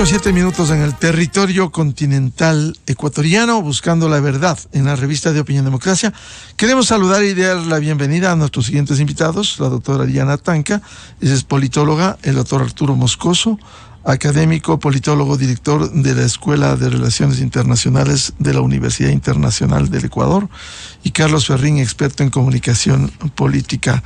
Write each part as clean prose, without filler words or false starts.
5:07 en el territorio continental ecuatoriano, buscando la verdad en la revista de Opinión Democracia. Queremos saludar y dar la bienvenida a nuestros siguientes invitados: la doctora Diana Tanca, ella es politóloga; el doctor Arturo Moscoso, académico, politólogo, director de la Escuela de Relaciones Internacionales de la Universidad Internacional del Ecuador; y Carlos Ferrín, experto en comunicación política.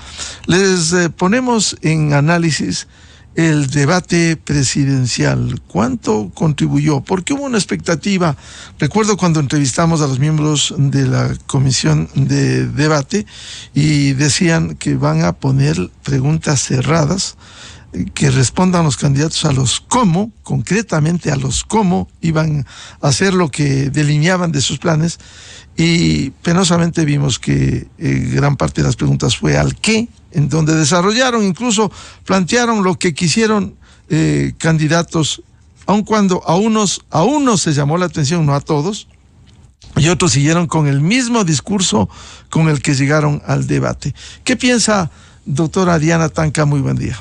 Les ponemos en análisis el debate presidencial. ¿Cuánto contribuyó? Porque hubo una expectativa. Recuerdo cuando entrevistamos a los miembros de la comisión de debate y decían que van a poner preguntas cerradas, que respondan los candidatos a los cómo, concretamente a los cómo iban a hacer lo que delineaban de sus planes, y penosamente vimos que gran parte de las preguntas fue al qué, en donde desarrollaron, incluso plantearon lo que quisieron candidatos, aun cuando a unos se llamó la atención, no a todos, y otros siguieron con el mismo discurso con el que llegaron al debate. ¿Qué piensa, doctora Diana Tanca? Muy buen día.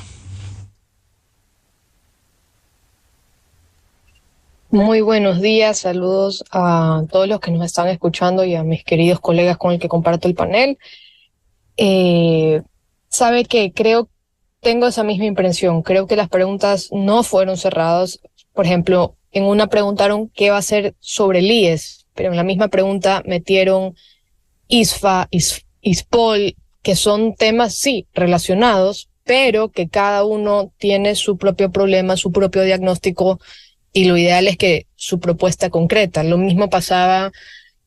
Muy buenos días, saludos a todos los que nos están escuchando y a mis queridos colegas con el que comparto el panel. Sabe que tengo esa misma impresión. Creo que las preguntas no fueron cerradas. Por ejemplo, en una preguntaron qué va a hacer sobre el IES, pero en la misma pregunta metieron ISFA, ISPOL, que son temas, sí, relacionados, pero que cada uno tiene su propio problema, su propio diagnóstico, y lo ideal es que su propuesta concreta. Lo mismo pasaba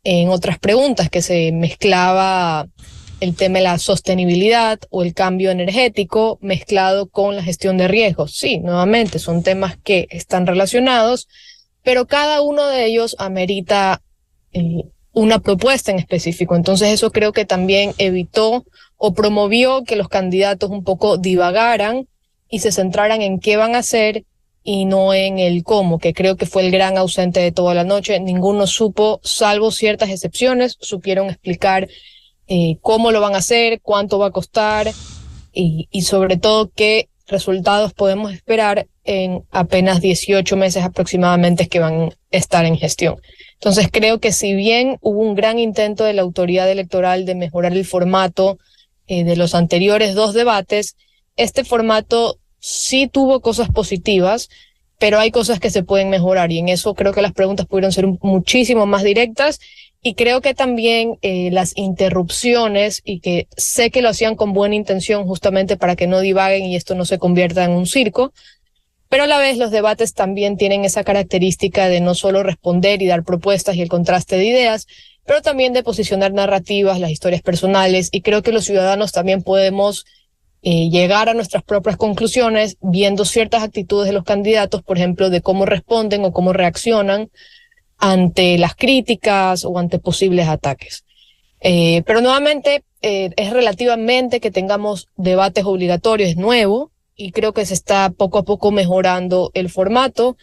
en otras preguntas, que se mezclaba el tema de la sostenibilidad o el cambio energético mezclado con la gestión de riesgos. Sí, nuevamente son temas que están relacionados, pero cada uno de ellos amerita una propuesta en específico. Entonces eso creo que también evitó o promovió que los candidatos un poco divagaran y se centraran en qué van a hacer y no en el cómo, que creo que fue el gran ausente de toda la noche. Ninguno supo, salvo ciertas excepciones, supieron explicar cómo lo van a hacer, cuánto va a costar y sobre todo qué resultados podemos esperar en apenas 18 meses aproximadamente que van a estar en gestión. Entonces creo que si bien hubo un gran intento de la autoridad electoral de mejorar el formato de los anteriores dos debates, este formato sí tuvo cosas positivas, pero hay cosas que se pueden mejorar, y en eso creo que las preguntas pudieron ser muchísimo más directas, y creo que también las interrupciones, y que sé que lo hacían con buena intención justamente para que no divaguen y esto no se convierta en un circo, pero a la vez los debates también tienen esa característica de no solo responder y dar propuestas y el contraste de ideas, pero también de posicionar narrativas, las historias personales, y creo que los ciudadanos también podemos llegar a nuestras propias conclusiones viendo ciertas actitudes de los candidatos, por ejemplo, de cómo responden o cómo reaccionan ante las críticas o ante posibles ataques. Pero nuevamente es relativamente que tengamos debates obligatorios, es nuevo, y creo que se está poco a poco mejorando el formato.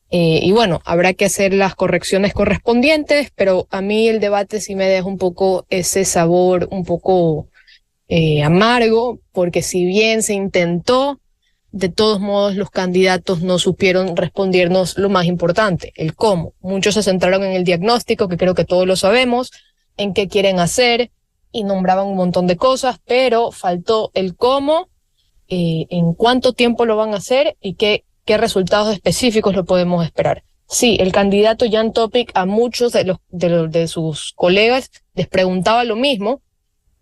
Y bueno, habrá que hacer las correcciones correspondientes, pero a mí el debate sí me deja un poco ese sabor un poco amargo, porque si bien se intentó, de todos modos los candidatos no supieron respondernos lo más importante, el cómo. Muchos se centraron en el diagnóstico, que creo que todos lo sabemos, en qué quieren hacer, y nombraban un montón de cosas, pero faltó el cómo, en cuánto tiempo lo van a hacer y qué resultados específicos lo podemos esperar. Sí, el candidato Jan Topic a muchos de sus colegas les preguntaba lo mismo,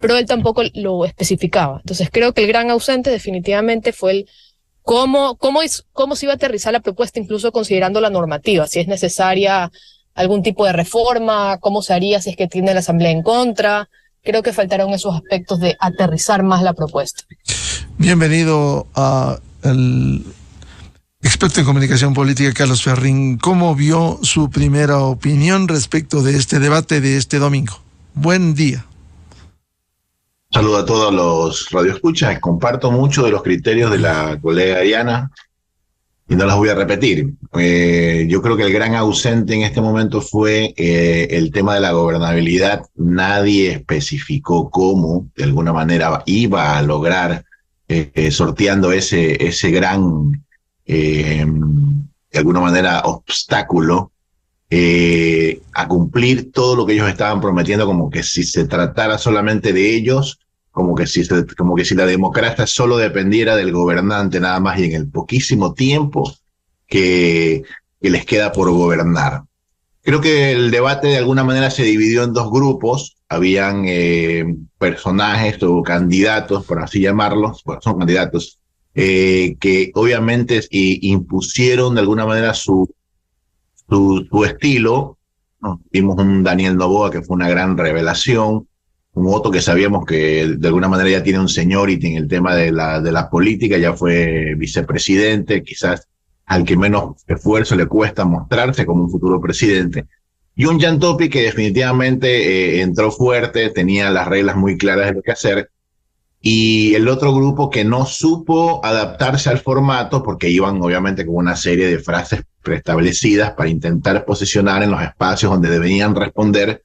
pero él tampoco lo especificaba. Entonces creo que el gran ausente definitivamente fue el cómo se iba a aterrizar la propuesta, incluso considerando la normativa, si es necesaria algún tipo de reforma, cómo se haría si es que tiene la Asamblea en contra. Creo que faltaron esos aspectos de aterrizar más la propuesta. Bienvenido al experto en comunicación política, Carlos Ferrín. ¿Cómo vio su primera opinión respecto de este debate de este domingo? Buen día. Saludo a todos los radioescuchas. Comparto mucho de los criterios de la colega Diana y no las voy a repetir. Yo creo que el gran ausente en este momento fue el tema de la gobernabilidad. Nadie especificó cómo, de alguna manera, iba a lograr sorteando ese gran de alguna manera, obstáculo a cumplir todo lo que ellos estaban prometiendo, como que si se tratara solamente de ellos, como que si la democracia solo dependiera del gobernante nada más y en el poquísimo tiempo que les queda por gobernar. Creo que el debate de alguna manera se dividió en dos grupos. Habían personajes o candidatos, por así llamarlos, bueno, son candidatos, que obviamente impusieron de alguna manera su estilo. Vimos un Daniel Noboa que fue una gran revelación, un otro que sabíamos que de alguna manera ya tiene un seniority en el tema de la política, ya fue vicepresidente, quizás al que menos esfuerzo le cuesta mostrarse como un futuro presidente. Y un Jan Topic que definitivamente entró fuerte, tenía las reglas muy claras de lo que hacer. Y el otro grupo que no supo adaptarse al formato porque iban obviamente con una serie de frases preestablecidas para intentar posicionar en los espacios donde deberían responder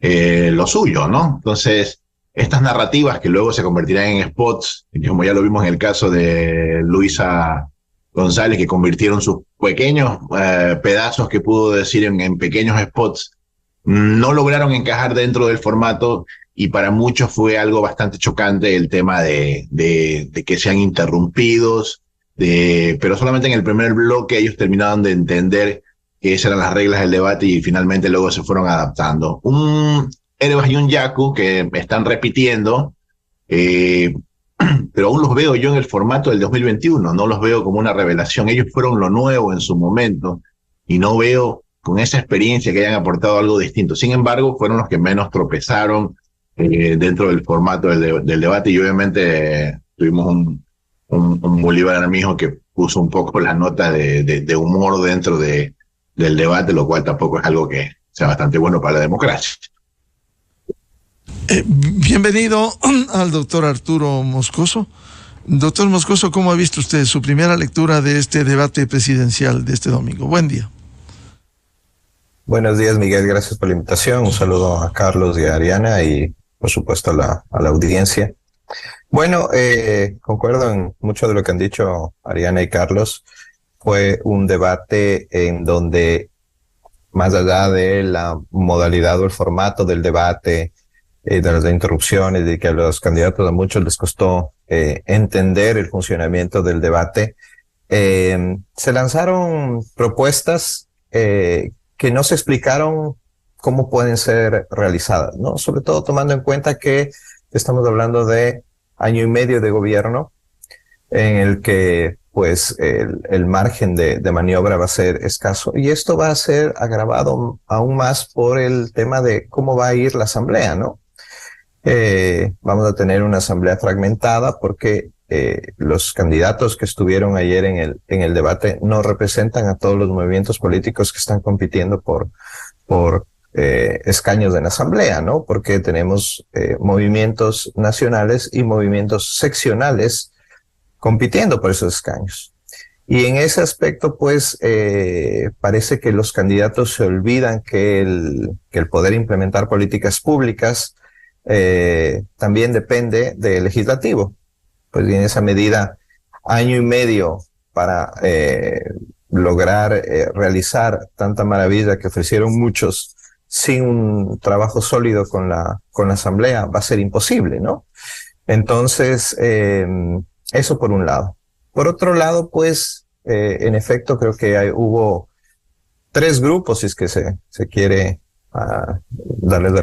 lo suyo, ¿no? Entonces, estas narrativas que luego se convertirán en spots, como ya lo vimos en el caso de Luisa González, que convirtieron sus pequeños pedazos que pudo decir en pequeños spots, no lograron encajar dentro del formato y para muchos fue algo bastante chocante el tema de que sean interrumpidos, pero solamente en el primer bloque ellos terminaron de entender que esas eran las reglas del debate y finalmente luego se fueron adaptando. Un Herbas y un Yaku que están repitiendo, pero aún los veo yo en el formato del 2021, no los veo como una revelación. Ellos fueron lo nuevo en su momento y no veo con esa experiencia que hayan aportado algo distinto. Sin embargo, fueron los que menos tropezaron dentro del formato del debate y obviamente tuvimos un Bolívar Armijo que puso un poco la nota de humor dentro del debate, lo cual tampoco es algo que sea bastante bueno para la democracia. Bienvenido al doctor Arturo Moscoso. Doctor Moscoso, ¿cómo ha visto usted su primera lectura de este debate presidencial de este domingo? Buen día. Buenos días, Miguel. Gracias por la invitación. Un saludo a Carlos y a Ariana y, por supuesto, a la audiencia. Bueno, concuerdo en mucho de lo que han dicho Ariana y Carlos. Fue un debate en donde, más allá de la modalidad o el formato del debate, de las interrupciones, de que a los candidatos a muchos les costó entender el funcionamiento del debate, se lanzaron propuestas que no se explicaron cómo pueden ser realizadas, ¿no? Sobre todo tomando en cuenta que estamos hablando de año y medio de gobierno en el que pues el margen de maniobra va a ser escaso y esto va a ser agravado aún más por el tema de cómo va a ir la asamblea, ¿no? Vamos a tener una asamblea fragmentada porque los candidatos que estuvieron ayer en el debate no representan a todos los movimientos políticos que están compitiendo por escaños en la asamblea, ¿no? Porque tenemos movimientos nacionales y movimientos seccionales compitiendo por esos escaños. Y en ese aspecto, pues, parece que los candidatos se olvidan que el poder implementar políticas públicas también depende del legislativo. Pues en esa medida, año y medio para lograr realizar tanta maravilla que ofrecieron muchos sin un trabajo sólido con la asamblea va a ser imposible, ¿no? Entonces, eso por un lado. Por otro lado, pues, en efecto, creo que hubo tres grupos, si es que se quiere darles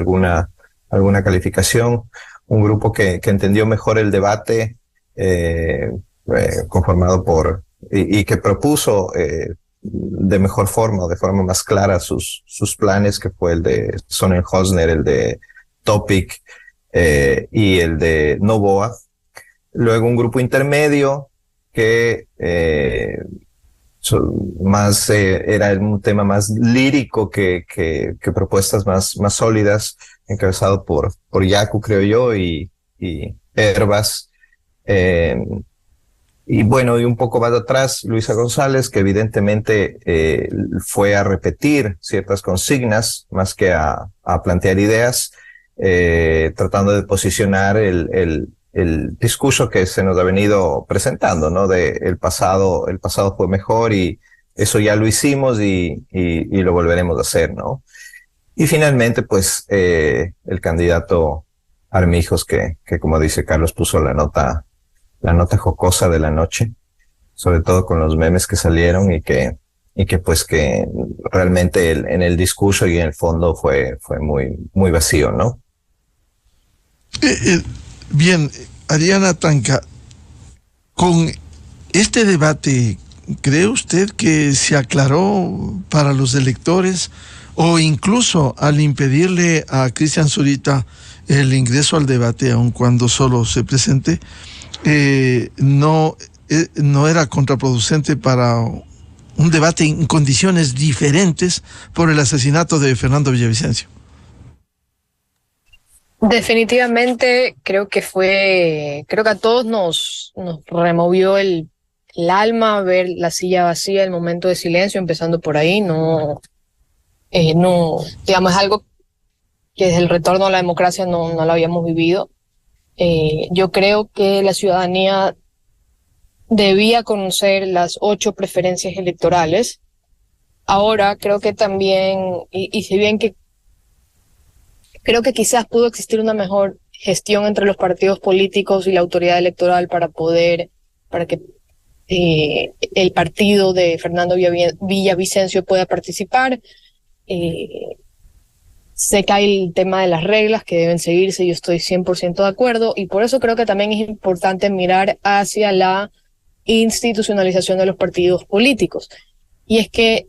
alguna calificación. Un grupo que entendió mejor el debate, conformado y que propuso de mejor forma o de forma más clara sus planes, que fue el de Sonnenhosner, el de Topic y el de Noboa. Luego un grupo intermedio que era un tema más lírico que propuestas más sólidas, encabezado por Yaku, creo yo, y Herbas. Y bueno, y un poco más atrás, Luisa González, que evidentemente fue a repetir ciertas consignas más que a plantear ideas, tratando de posicionar el discurso que se nos ha venido presentando, ¿no? El pasado fue mejor y eso ya lo hicimos y lo volveremos a hacer, ¿no? Y finalmente, pues, el candidato Armijos, que como dice Carlos, puso la nota jocosa de la noche, sobre todo con los memes que salieron y que pues que realmente en el discurso y en el fondo fue muy, muy vacío, ¿no? Bien, Ariana Tanca, con este debate, ¿cree usted que se aclaró para los electores o incluso al impedirle a Cristian Zurita el ingreso al debate, aun cuando solo se presente, no era contraproducente para un debate en condiciones diferentes por el asesinato de Fernando Villavicencio? Definitivamente creo que a todos nos removió el alma ver la silla vacía, el momento de silencio, empezando por ahí. No, digamos, es algo que desde el retorno a la democracia no lo habíamos vivido. Yo creo que la ciudadanía debía conocer las 8 preferencias electorales. Ahora creo que también, y si bien que creo que quizás pudo existir una mejor gestión entre los partidos políticos y la autoridad electoral para que el partido de Fernando Villavicencio pueda participar. Sé que hay el tema de las reglas que deben seguirse, yo estoy 100% de acuerdo, y por eso creo que también es importante mirar hacia la institucionalización de los partidos políticos. Y es que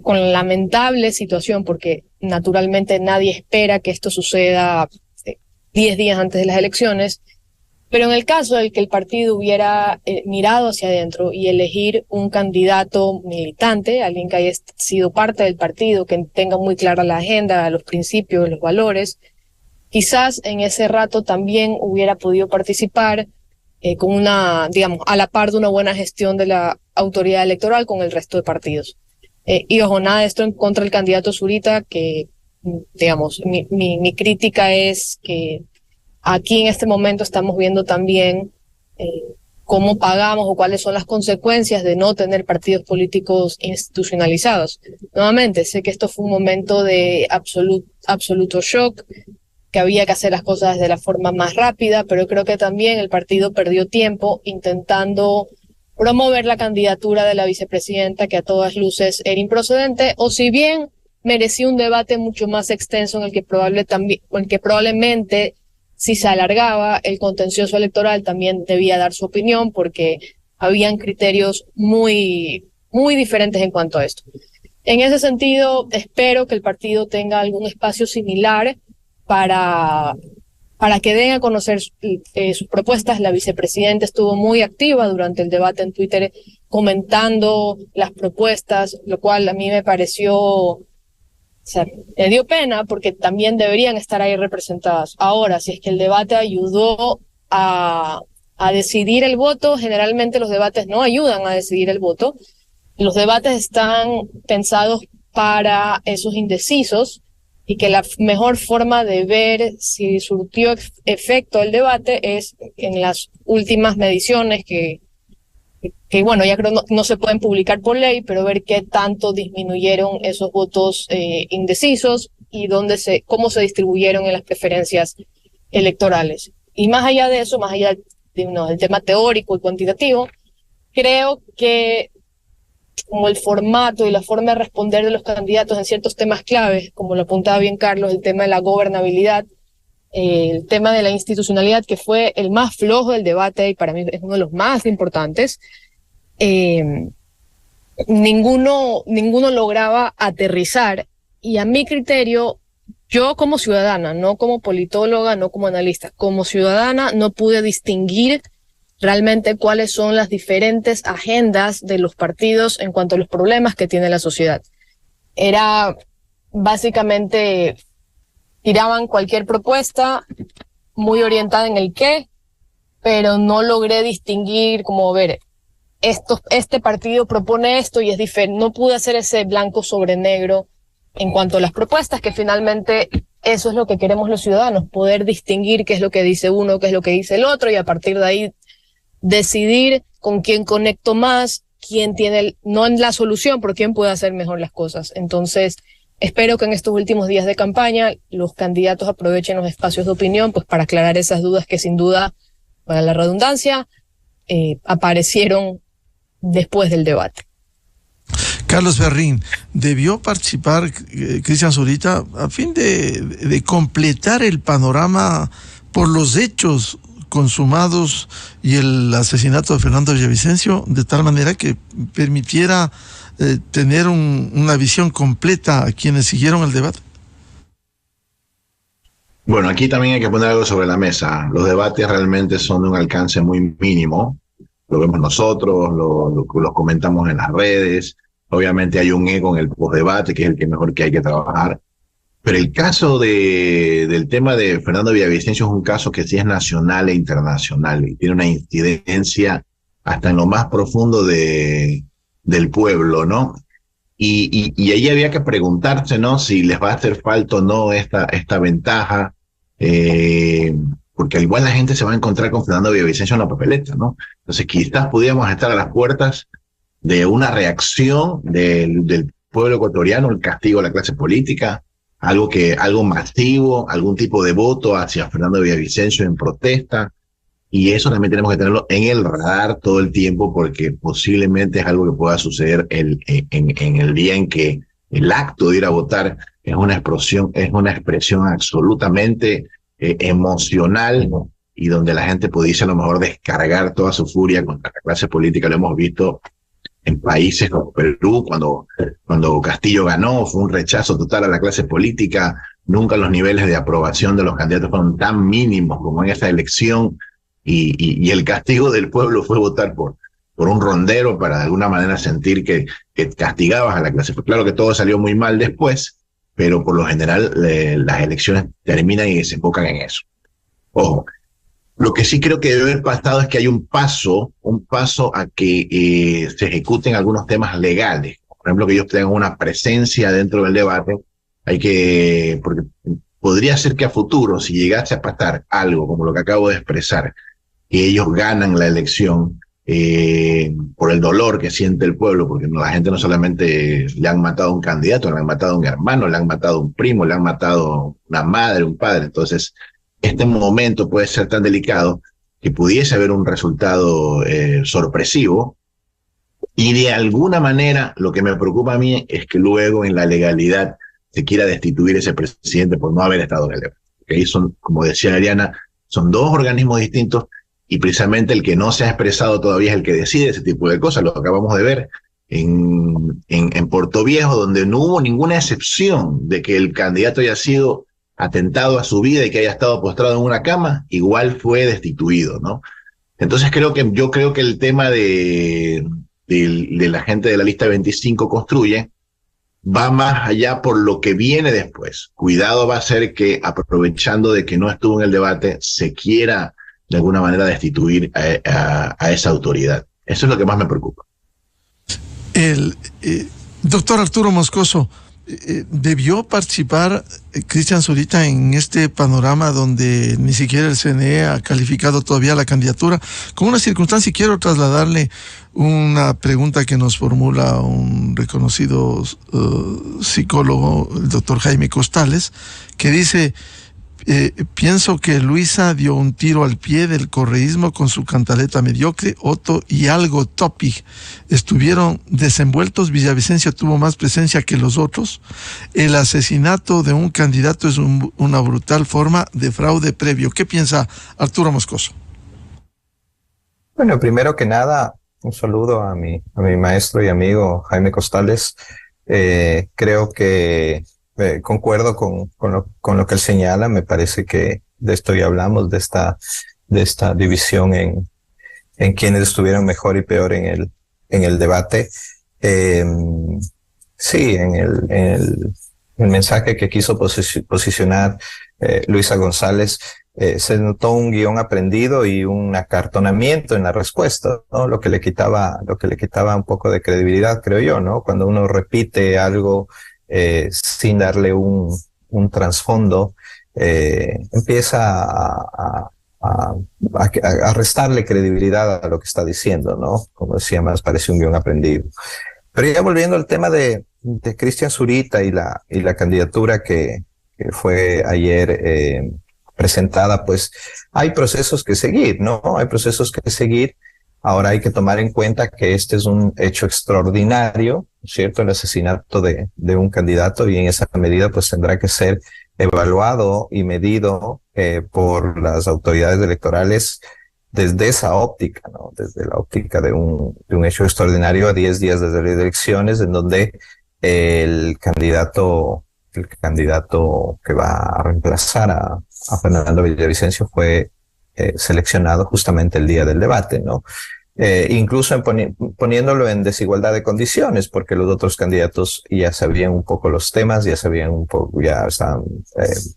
con la lamentable situación, porque naturalmente nadie espera que esto suceda 10 días antes de las elecciones, pero en el caso de que el partido hubiera mirado hacia adentro y elegir un candidato militante, alguien que haya sido parte del partido, que tenga muy clara la agenda, los principios, los valores, quizás en ese rato también hubiera podido participar con digamos, a la par de una buena gestión de la autoridad electoral con el resto de partidos. Y ojo, nada de esto en contra del candidato Zurita, que, digamos, mi crítica es que aquí en este momento estamos viendo también cómo pagamos o cuáles son las consecuencias de no tener partidos políticos institucionalizados. Nuevamente, sé que esto fue un momento de absoluto shock, que había que hacer las cosas de la forma más rápida, pero creo que también el partido perdió tiempo intentando promover la candidatura de la vicepresidenta, que a todas luces era improcedente, o si bien merecía un debate mucho más extenso en el que probablemente, si se alargaba el contencioso electoral, también debía dar su opinión, porque habían criterios muy, muy diferentes en cuanto a esto. En ese sentido, espero que el partido tenga algún espacio similar para que den a conocer sus propuestas. La vicepresidenta estuvo muy activa durante el debate en Twitter comentando las propuestas, lo cual a mí me pareció, me dio pena porque también deberían estar ahí representadas. Ahora, si es que el debate ayudó a decidir el voto, generalmente los debates no ayudan a decidir el voto. Los debates están pensados para esos indecisos, y que la mejor forma de ver si surtió efecto el debate es en las últimas mediciones que bueno, ya creo no se pueden publicar por ley, pero ver qué tanto disminuyeron esos votos indecisos y cómo se distribuyeron en las preferencias electorales. Y más allá de eso, más allá del tema teórico y cuantitativo, creo que como el formato y la forma de responder de los candidatos en ciertos temas claves, como lo apuntaba bien Carlos, el tema de la gobernabilidad, el tema de la institucionalidad, que fue el más flojo del debate y para mí es uno de los más importantes, ninguno lograba aterrizar, y a mi criterio, yo como ciudadana, no como politóloga, no como analista, como ciudadana no pude distinguir realmente cuáles son las diferentes agendas de los partidos en cuanto a los problemas que tiene la sociedad. Era básicamente, tiraban cualquier propuesta muy orientada en el qué, pero no logré distinguir como ver, este partido propone esto y es diferente. No pude hacer ese blanco sobre negro en cuanto a las propuestas, que finalmente eso es lo que queremos los ciudadanos, poder distinguir qué es lo que dice uno, qué es lo que dice el otro, y a partir de ahí decidir con quién conecto más, quién tiene, no en la solución, pero quién puede hacer mejor las cosas. Entonces, espero que en estos últimos días de campaña los candidatos aprovechen los espacios de opinión pues para aclarar esas dudas que sin duda, para la redundancia, aparecieron después del debate. Carlos Ferrín, ¿debió participar Cristian Zurita a fin de completar el panorama por los hechos consumados y el asesinato de Fernando Villavicencio, de tal manera que permitiera tener una visión completa a quienes siguieron el debate? Bueno, aquí también hay que poner algo sobre la mesa. Los debates realmente son de un alcance muy mínimo. Lo vemos nosotros, los comentamos en las redes. Obviamente hay un ego en el postdebate, que es el que mejor que hay que trabajar. Pero el caso del tema de Fernando Villavicencio es un caso que sí es nacional e internacional y tiene una incidencia hasta en lo más profundo del pueblo, ¿no? Y ahí había que preguntarse, ¿no? Si les va a hacer falta o no esta ventaja, porque al igual la gente se va a encontrar con Fernando Villavicencio en la papeleta, ¿no? Entonces quizás pudiéramos estar a las puertas de una reacción del pueblo ecuatoriano, el castigo a la clase política, algo masivo, algún tipo de voto hacia Fernando Villavicencio en protesta, y eso también tenemos que tenerlo en el radar todo el tiempo, porque posiblemente es algo que pueda suceder en el día en que el acto de ir a votar es una expresión absolutamente emocional, y donde la gente pudiese a lo mejor descargar toda su furia contra la clase política. Lo hemos visto en países como Perú, cuando Castillo ganó, fue un rechazo total a la clase política. Nunca los niveles de aprobación de los candidatos fueron tan mínimos como en esa elección, y el castigo del pueblo fue votar por un rondero para de alguna manera sentir que castigabas a la clase. Pues claro que todo salió muy mal después, pero por lo general las elecciones terminan y desembocan en eso. Ojo, lo que sí creo que debe haber pasado es que hay un paso a que se ejecuten algunos temas legales. Por ejemplo, que ellos tengan una presencia dentro del debate. Porque podría ser que a futuro, si llegase a pasar algo como lo que acabo de expresar, que ellos ganan la elección por el dolor que siente el pueblo, porque la gente no solamente le han matado a un candidato, le han matado a un hermano, le han matado a un primo, le han matado una madre, un padre. Entonces, este momento puede ser tan delicado que pudiese haber un resultado sorpresivo, y de alguna manera lo que me preocupa a mí es que luego en la legalidad se quiera destituir ese presidente por no haber estado en el debate. Ahí son, como decía Ariana, son dos organismos distintos, y precisamente el que no se ha expresado todavía es el que decide ese tipo de cosas. Lo acabamos de ver en Puerto Viejo, donde no hubo ninguna excepción de que el candidato haya sido atentado a su vida y que haya estado postrado en una cama, igual fue destituido, ¿no? Entonces yo creo que el tema de la gente de la lista 25 construye va más allá por lo que viene después. Cuidado va a ser que, aprovechando de que no estuvo en el debate, se quiera de alguna manera destituir a esa autoridad. Eso es lo que más me preocupa. Doctor Arturo Moscoso, ¿debió participar Cristian Zurita en este panorama donde ni siquiera el CNE ha calificado todavía la candidatura? Con una circunstancia, y quiero trasladarle una pregunta que nos formula un reconocido psicólogo, el doctor Jaime Costales, que dice: pienso que Luisa dio un tiro al pie del correísmo con su cantaleta mediocre. Otto y Algo Topic estuvieron desenvueltos. Villavicencio tuvo más presencia que los otros. El asesinato de un candidato es una brutal forma de fraude previo. ¿Qué piensa Arturo Moscoso? Bueno, primero que nada, un saludo a mi maestro y amigo Jaime Costales. Creo que concuerdo con lo que él señala. Me parece que de esto ya hablamos, de esta división en quienes estuvieron mejor y peor en el debate. Sí, en el mensaje que quiso posicionar Luisa González, se notó un guión aprendido y un acartonamiento en la respuesta, ¿no? Lo que le quitaba un poco de credibilidad, creo yo, ¿no? Cuando uno repite algo sin darle un trasfondo, empieza a restarle credibilidad a lo que está diciendo, ¿no? Como decía, más parece un guión aprendido. Pero ya volviendo al tema de Cristian Zurita y la candidatura que fue ayer presentada, pues hay procesos que seguir, ¿no? Hay procesos que seguir. Ahora hay que tomar en cuenta que este es un hecho extraordinario, ¿cierto? El asesinato de un candidato, y en esa medida pues tendrá que ser evaluado y medido por las autoridades electorales desde esa óptica, ¿no? Desde la óptica de un hecho extraordinario a 10 días desde las elecciones, en donde el candidato que va a reemplazar a Fernando Villavicencio fue seleccionado justamente el día del debate, ¿no? Incluso poniéndolo en desigualdad de condiciones, porque los otros candidatos ya sabían un poco los temas, ya estaban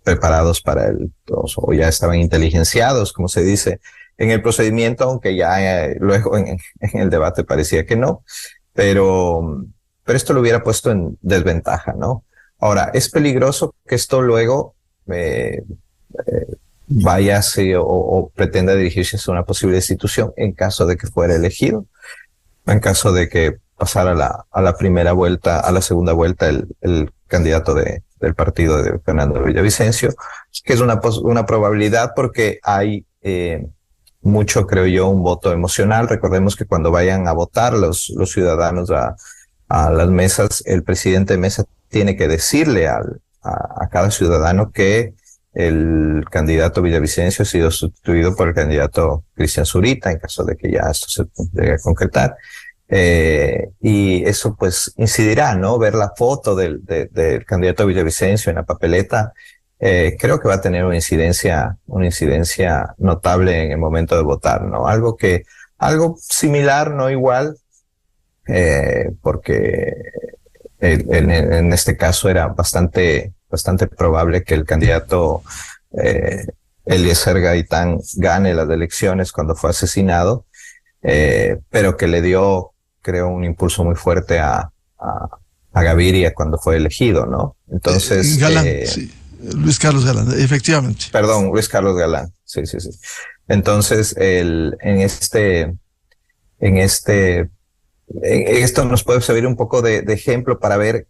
preparados para o ya estaban inteligenciados, como se dice en el procedimiento, aunque ya luego en el debate parecía que no, pero esto lo hubiera puesto en desventaja, ¿no? Ahora, es peligroso que esto luego váyase o pretenda dirigirse a una posible institución en caso de que fuera elegido, en caso de que pasara a la primera vuelta, a la segunda vuelta el candidato del partido de Fernando Villavicencio, que es una probabilidad porque hay mucho, creo yo, un voto emocional. Recordemos que cuando vayan a votar los ciudadanos a las mesas, el presidente de mesa tiene que decirle a cada ciudadano que el candidato Villavicencio ha sido sustituido por el candidato Cristian Zurita, en caso de que ya esto se llegue a concretar. Y eso pues incidirá, ¿no? Ver la foto del candidato Villavicencio en la papeleta, creo que va a tener una incidencia notable en el momento de votar, ¿no? Algo similar, no igual, porque en este caso era bastante probable que el candidato Eliezer Gaitán gane las elecciones cuando fue asesinado, pero que le dio, creo, un impulso muy fuerte a Gaviria cuando fue elegido, ¿no? Entonces... Galán, sí. Luis Carlos Galán, efectivamente. Perdón, Luis Carlos Galán, sí. Entonces, en esto nos puede servir un poco de ejemplo para ver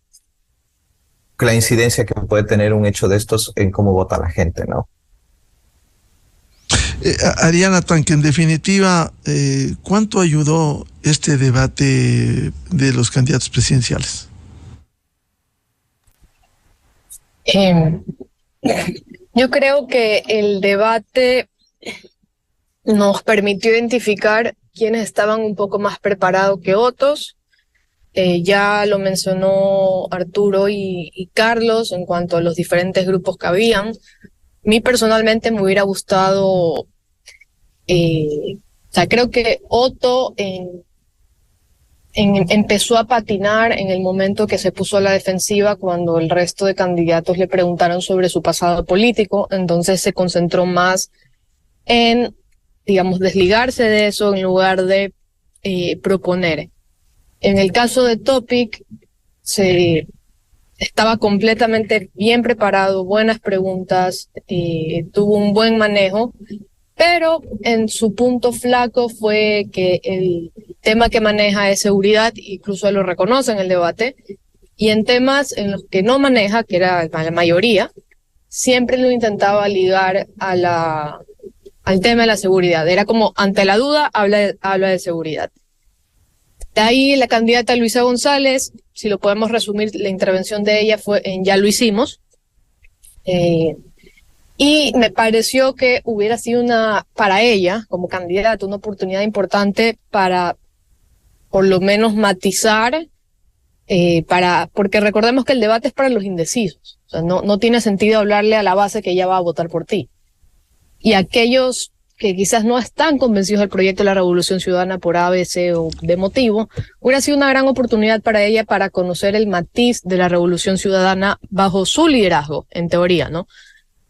la incidencia que puede tener un hecho de estos en cómo vota la gente, ¿no? Ariana Tanque, en definitiva, ¿cuánto ayudó este debate de los candidatos presidenciales? Yo creo que el debate nos permitió identificar quiénes estaban un poco más preparados que otros. Ya lo mencionó Arturo y Carlos en cuanto a los diferentes grupos que habían. A mí personalmente me hubiera gustado, creo que Otto empezó a patinar en el momento que se puso a la defensiva cuando el resto de candidatos le preguntaron sobre su pasado político, entonces se concentró más en, digamos, desligarse de eso en lugar de proponer. En el caso de Topic, estaba completamente bien preparado, buenas preguntas, tuvo un buen manejo, pero en su punto flaco fue que el tema que maneja es seguridad, incluso él lo reconoce en el debate, y en temas en los que no maneja, que era la mayoría, siempre lo intentaba ligar al tema de la seguridad. Era como, ante la duda, habla de seguridad. De ahí la candidata Luisa González, si lo podemos resumir, la intervención de ella fue en Ya lo hicimos. Y me pareció que hubiera sido para ella, como candidata, una oportunidad importante para por lo menos matizar, porque recordemos que el debate es para los indecisos. O sea, no tiene sentido hablarle a la base que ella va a votar por ti. Y aquellos que quizás no están convencidos del proyecto de la Revolución Ciudadana por A, B, C o de motivo, hubiera sido una gran oportunidad para ella para conocer el matiz de la Revolución Ciudadana bajo su liderazgo, en teoría, ¿no?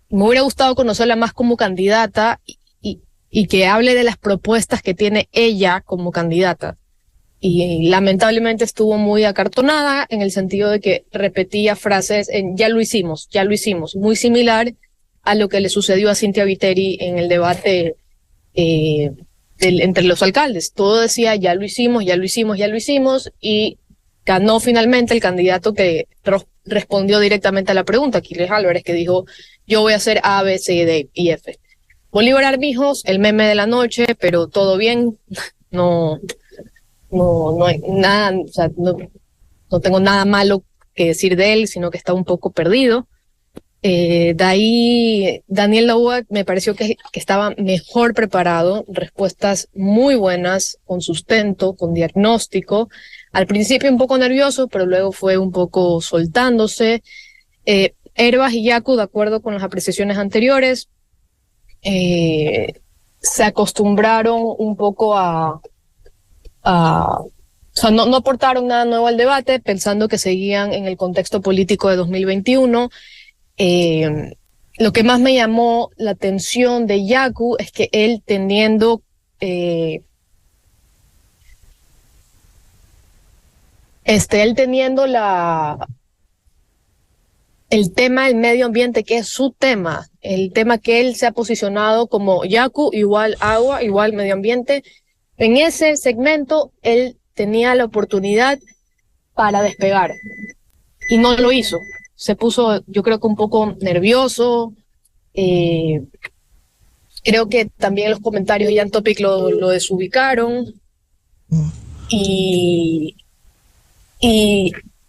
Me hubiera gustado conocerla más como candidata y que hable de las propuestas que tiene ella como candidata. Y lamentablemente estuvo muy acartonada en el sentido de que repetía frases en ya lo hicimos, muy similar a lo que le sucedió a Cynthia Viteri en el debate entre los alcaldes. Todo decía, ya lo hicimos, ya lo hicimos, ya lo hicimos, y ganó finalmente el candidato que respondió directamente a la pregunta, Aquiles Álvarez, que dijo, yo voy a hacer A, B, C, D y F. Bolívar Armijos, el meme de la noche, pero todo bien, no hay nada, o sea, no tengo nada malo que decir de él, sino que está un poco perdido. De ahí, Daniel Noboa me pareció que estaba mejor preparado, respuestas muy buenas, con sustento, con diagnóstico. Al principio un poco nervioso, pero luego fue un poco soltándose. Herbas y Yacu, de acuerdo con las apreciaciones anteriores, se acostumbraron un poco o sea, no aportaron nada nuevo al debate, pensando que seguían en el contexto político de 2021. Lo que más me llamó la atención de Yacu es que él teniendo el tema del medio ambiente, que es su tema, el tema que él se ha posicionado como Yacu igual agua, igual medio ambiente. En ese segmento él tenía la oportunidad para despegar y no lo hizo. Se puso, yo creo que un poco nervioso. Creo que también los comentarios de Jan Topic lo desubicaron. Y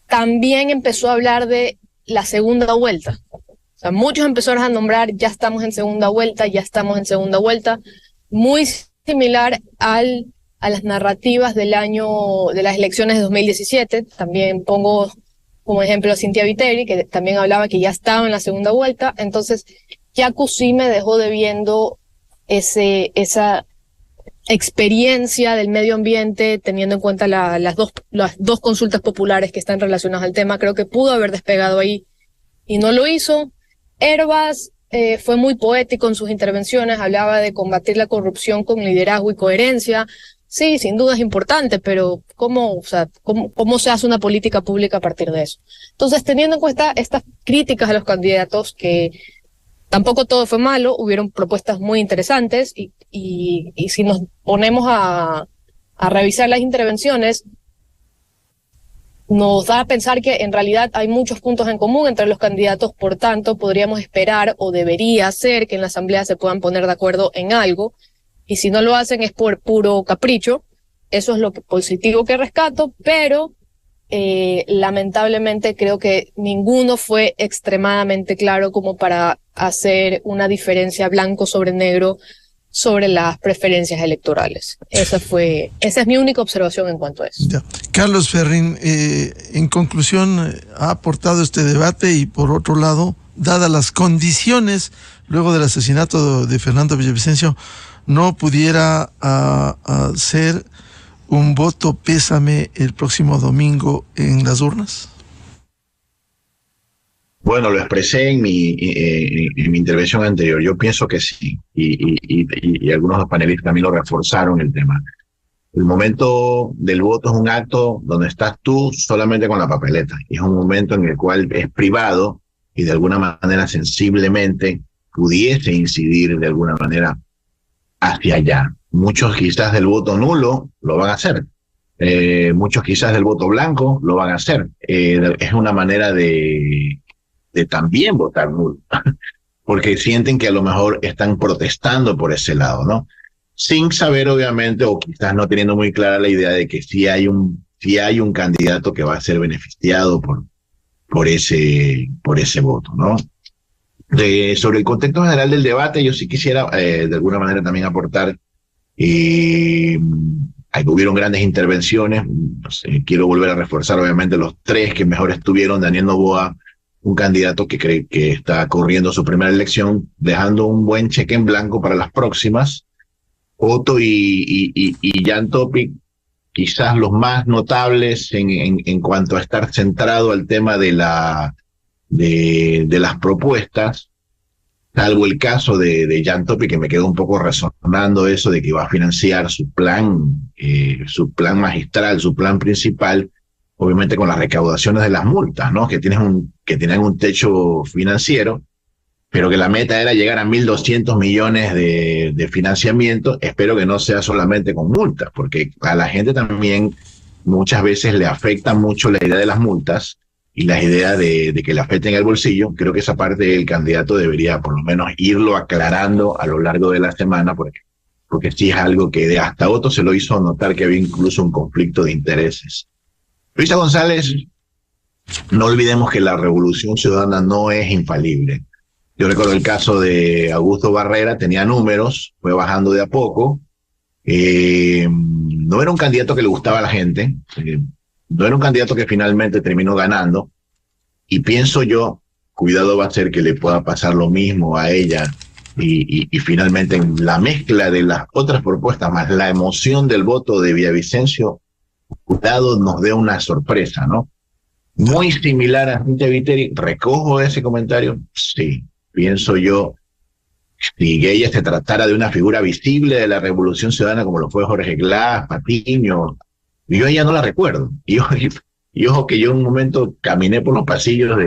también empezó a hablar de la segunda vuelta. O sea, muchos empezaron a nombrar, ya estamos en segunda vuelta, ya estamos en segunda vuelta. Muy similar a las narrativas de las elecciones de 2017. También pongo como ejemplo a Cynthia Viteri, que también hablaba que ya estaba en la segunda vuelta. Entonces, Yacu sí me dejó debiendo esa experiencia del medio ambiente, teniendo en cuenta las dos consultas populares que están relacionadas al tema. Creo que pudo haber despegado ahí y no lo hizo. Herbas fue muy poético en sus intervenciones, hablaba de combatir la corrupción con liderazgo y coherencia. Sí, sin duda es importante, pero ¿cómo se hace una política pública a partir de eso? Entonces, teniendo en cuenta estas críticas a los candidatos, que tampoco todo fue malo, hubieron propuestas muy interesantes, y si nos ponemos a revisar las intervenciones, nos da a pensar que en realidad hay muchos puntos en común entre los candidatos. Por tanto, podríamos esperar, o debería ser, que en la asamblea se puedan poner de acuerdo en algo. Y si no lo hacen es por puro capricho. Eso es lo positivo que rescato, pero lamentablemente creo que ninguno fue extremadamente claro como para hacer una diferencia blanco sobre negro sobre las preferencias electorales. Esa es mi única observación en cuanto a eso. Ya. Carlos Ferrín, en conclusión, ha aportado este debate, y por otro lado, dadas las condiciones luego del asesinato de Fernando Villavicencio, no pudiera ser un voto pésame el próximo domingo en las urnas? Bueno, lo expresé en mi intervención anterior. Yo pienso que sí, y algunos de los panelistas también lo reforzaron el tema. El momento del voto es un acto donde estás tú solamente con la papeleta, y es un momento en el cual es privado y de alguna manera sensiblemente pudiese incidir de alguna manera hacia allá. Muchos quizás del voto nulo lo van a hacer. Muchos quizás del voto blanco lo van a hacer. Es una manera de también votar nulo, porque sienten que a lo mejor están protestando por ese lado, ¿no? Sin saber, obviamente, o quizás no teniendo muy clara la idea de que sí hay un candidato que va a ser beneficiado por ese voto, ¿no? Sobre el contexto general del debate, yo sí quisiera de alguna manera también aportar. Hubieron grandes intervenciones. Quiero volver a reforzar, obviamente, los tres que mejor estuvieron. Daniel Noboa, un candidato que cree que está corriendo su primera elección, dejando un buen cheque en blanco para las próximas. Otto y Jan Topic, quizás los más notables en cuanto a estar centrado al tema de las propuestas, salvo el caso de Jan Topic, que me quedó un poco resonando eso de que va a financiar su plan magistral, su plan principal, obviamente con las recaudaciones de las multas, ¿no? Que tienen un techo financiero. pero que la meta era llegar a 1.200 millones de financiamiento. Espero que no sea solamente con multas, porque a la gente también muchas veces le afecta mucho la idea de las multas y la idea de que le afecten el bolsillo. Creo que esa parte el candidato debería por lo menos irlo aclarando a lo largo de la semana, porque sí es algo que hasta otro se lo hizo notar que había incluso un conflicto de intereses. Luisa González, no olvidemos que la Revolución Ciudadana no es infalible. Yo recuerdo el caso de Augusto Barrera, tenía números, fue bajando de a poco. No era un candidato que le gustaba a la gente, no era un candidato que finalmente terminó ganando. Y pienso yo, cuidado va a ser que le pueda pasar lo mismo a ella. Y finalmente en la mezcla de las otras propuestas más la emoción del voto de Villavicencio, cuidado nos dé una sorpresa, ¿no? Muy similar a Cintia Viteri. ¿Recojo ese comentario? Sí. Pienso yo, si ella se tratara de una figura visible de la Revolución Ciudadana como lo fue Jorge Glass, Patiño, yo a ella no la recuerdo. Y ojo que yo en un momento caminé por los pasillos,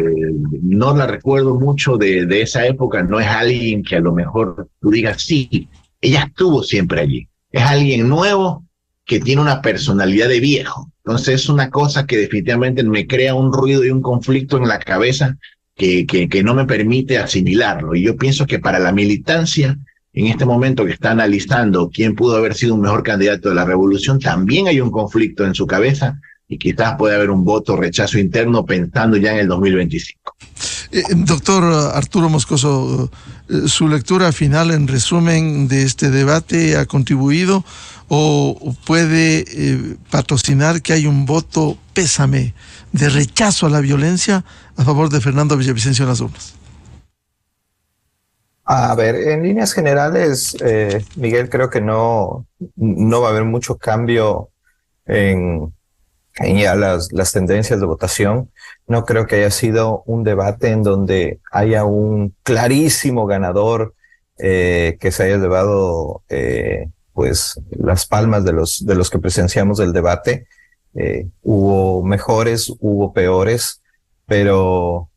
no la recuerdo mucho de esa época. No es alguien que a lo mejor tú digas, sí, ella estuvo siempre allí. Es alguien nuevo que tiene una personalidad de viejo. Entonces es una cosa que definitivamente me crea un ruido y un conflicto en la cabeza que no me permite asimilarlo. Y yo pienso que para la militancia, en este momento que está analizando quién pudo haber sido un mejor candidato de la revolución, también hay un conflicto en su cabeza y quizás puede haber un voto rechazo interno pensando ya en el 2025. Doctor Arturo Moscoso, ¿su lectura final en resumen de este debate ha contribuido o puede patrocinar que hay un voto pésame de rechazo a la violencia a favor de Fernando Villavicencio en las urnas? A ver, en líneas generales, Miguel, creo que no va a haber mucho cambio en ya las tendencias de votación. No creo que haya sido un debate en donde haya un clarísimo ganador que se haya llevado pues las palmas de los que presenciamos el debate. Hubo mejores, hubo peores, pero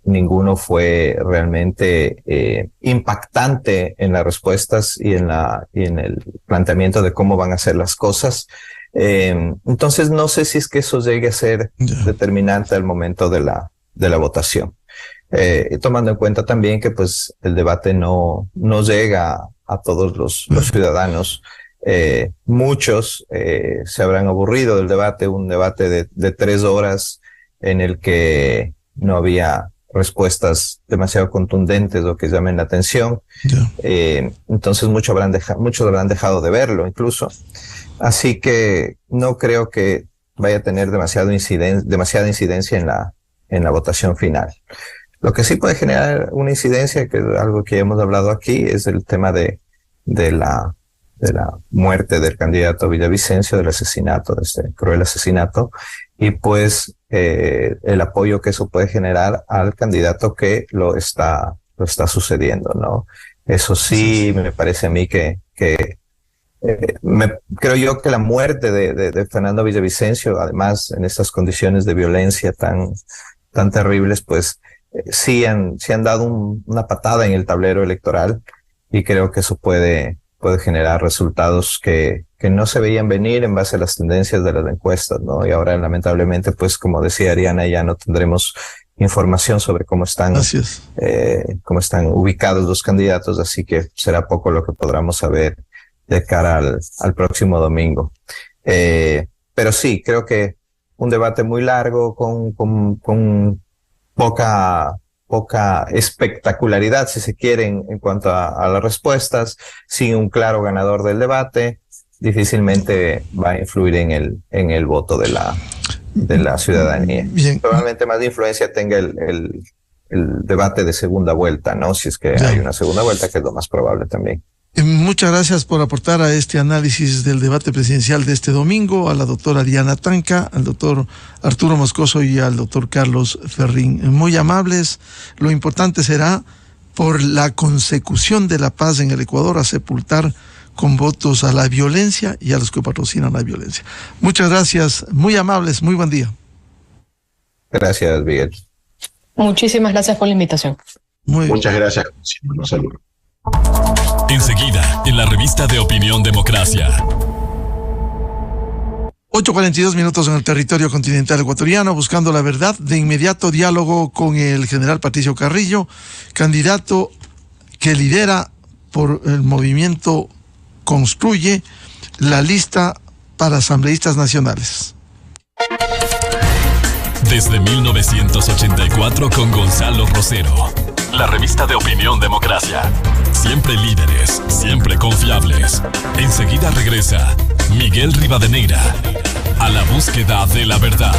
ninguno fue realmente impactante en las respuestas y en el planteamiento de cómo van a ser las cosas. Entonces no sé si es que eso llegue a ser determinante al momento de la votación. Tomando en cuenta también que pues el debate no llega a todos los ciudadanos. Muchos se habrán aburrido del debate, un debate de 3 horas en el que no había respuestas demasiado contundentes o que llamen la atención. Entonces muchos habrán dejado de verlo incluso. Así que no creo que vaya a tener demasiada incidencia en la votación final. Lo que sí puede generar una incidencia, que es algo que hemos hablado aquí, es el tema de la muerte del candidato Villavicencio, del asesinato, de este cruel asesinato, y pues el apoyo que eso puede generar al candidato que lo está sucediendo, ¿no? Eso sí me parece a mí que creo yo que la muerte de Fernando Villavicencio, además en estas condiciones de violencia tan terribles, pues sí han dado una patada en el tablero electoral, y creo que eso puede generar resultados que no se veían venir en base a las tendencias de las encuestas, ¿no? Y ahora lamentablemente, pues como decía Ariana, ya no tendremos información sobre cómo están ubicados los candidatos, así que será poco lo que podamos saber de cara al próximo domingo. Pero sí, creo que un debate muy largo con poca espectacularidad, si se quiere, en cuanto a las respuestas, sin un claro ganador del debate, difícilmente va a influir en el voto de la ciudadanía. Bien. Probablemente más de influencia tenga el debate de segunda vuelta, ¿no? Si es que hay una segunda vuelta, que es lo más probable también. Muchas gracias por aportar a este análisis del debate presidencial de este domingo, a la doctora Ariana Tanca, al doctor Arturo Moscoso y al doctor Carlos Ferrín. Muy amables. Lo importante será, por la consecución de la paz en el Ecuador, a sepultar con votos a la violencia y a los que patrocinan la violencia. Muchas gracias, muy amables, muy buen día. Gracias, Miguel. Muchísimas gracias por la invitación. Muy bien. Muchas gracias. Un saludo. Enseguida, en la revista de Opinión Democracia. 8:42 minutos en el territorio continental ecuatoriano, buscando la verdad. De inmediato diálogo con el general Patricio Carrillo, candidato que lidera por el movimiento Construye la lista para asambleístas nacionales. Desde 1984 con Gonzalo Rosero. La revista de Opinión Democracia. Siempre líderes, siempre confiables. Enseguida regresa Miguel Rivadeneira a la búsqueda de la verdad.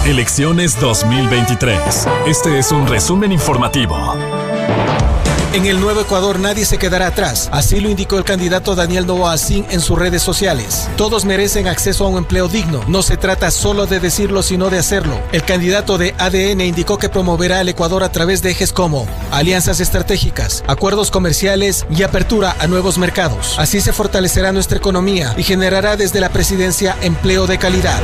Elecciones 2023. Este es un resumen informativo. En el Nuevo Ecuador nadie se quedará atrás, así lo indicó el candidato Daniel Noboa Sin en sus redes sociales. Todos merecen acceso a un empleo digno, no se trata solo de decirlo sino de hacerlo. El candidato de ADN indicó que promoverá el Ecuador a través de ejes como alianzas estratégicas, acuerdos comerciales y apertura a nuevos mercados. Así se fortalecerá nuestra economía y generará desde la presidencia empleo de calidad.